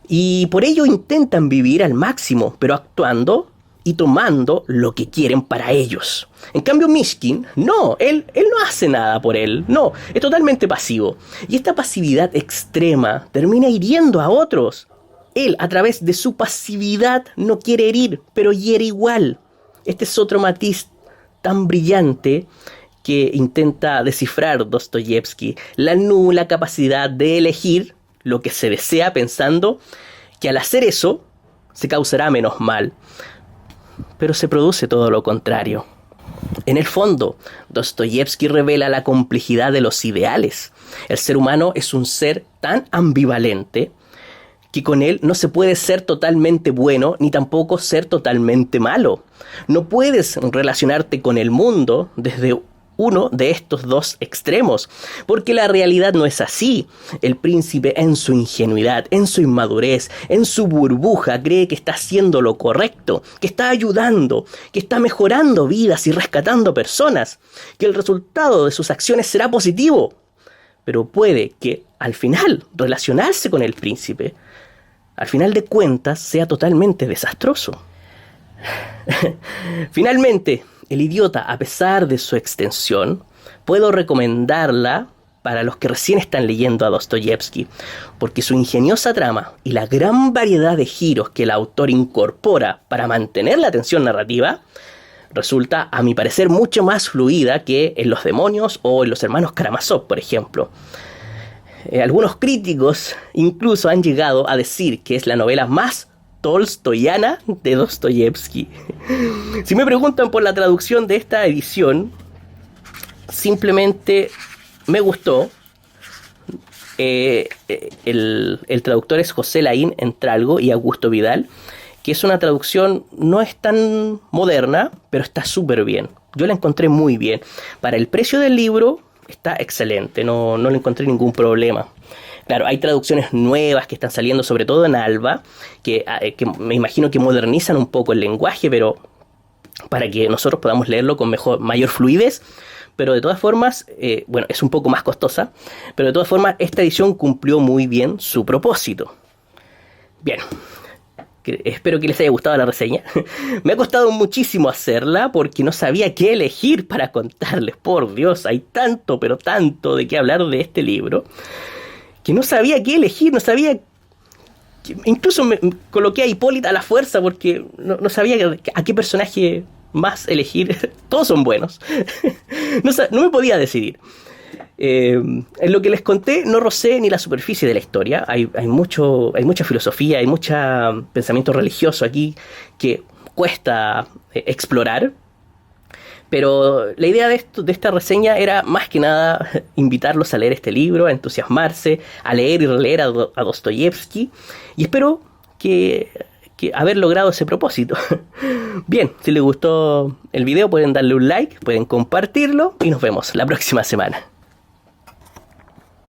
Y por ello intentan vivir al máximo, pero actuando y tomando lo que quieren para ellos. En cambio, Mishkin, no, él no hace nada por él, no, es totalmente pasivo. Y esta pasividad extrema termina hiriendo a otros. Él, a través de su pasividad, no quiere herir, pero hiere igual. Este es otro matiz tan brillante que intenta descifrar Dostoyevski. La nula capacidad de elegir lo que se desea, pensando que al hacer eso se causará menos mal. Pero se produce todo lo contrario. En el fondo, Dostoyevski revela la complejidad de los ideales. El ser humano es un ser tan ambivalente que con él no se puede ser totalmente bueno ni tampoco ser totalmente malo. No puedes relacionarte con el mundo desde uno de estos dos extremos, porque la realidad no es así. El príncipe, en su ingenuidad, en su inmadurez, en su burbuja, cree que está haciendo lo correcto, que está ayudando, que está mejorando vidas y rescatando personas, que el resultado de sus acciones será positivo. Pero puede que al final relacionarse con el príncipe, al final de cuentas, sea totalmente desastroso. Finalmente, El idiota, a pesar de su extensión, puedo recomendarla para los que recién están leyendo a Dostoyevski, porque su ingeniosa trama y la gran variedad de giros que el autor incorpora para mantener la tensión narrativa resulta, a mi parecer, mucho más fluida que en Los demonios o en Los hermanos Karamazov, por ejemplo. Algunos críticos incluso han llegado a decir que es la novela más tolstoyana de Dostoyevsky. Si me preguntan por la traducción de esta edición, simplemente me gustó. El traductor es José Laín Entralgo y Augusto Vidal, que es una traducción, no es tan moderna, pero está súper bien. Yo la encontré muy bien. Para el precio del libro está excelente, no le encontré ningún problema. Claro, hay traducciones nuevas que están saliendo, sobre todo en Alba, que me imagino que modernizan un poco el lenguaje, pero para que nosotros podamos leerlo con mayor fluidez. Pero de todas formas, bueno, es un poco más costosa, pero de todas formas esta edición cumplió muy bien su propósito. Bien, espero que les haya gustado la reseña. Me ha costado muchísimo hacerla porque no sabía qué elegir para contarles. Por Dios, hay tanto, pero tanto de qué hablar de este libro, que no sabía qué elegir, no sabía... Incluso me coloqué a Hipólita a la fuerza porque no sabía a qué personaje más elegir. Todos son buenos. No me podía decidir. En lo que les conté no rocé ni la superficie de la historia. Hay mucha filosofía, hay mucho pensamiento religioso aquí que cuesta explorar. Pero la idea de esta reseña era más que nada invitarlos a leer este libro, a entusiasmarse, a leer y releer a Dostoyevsky. Y espero que haber logrado ese propósito. Bien, si les gustó el video pueden darle un like, pueden compartirlo y nos vemos la próxima semana.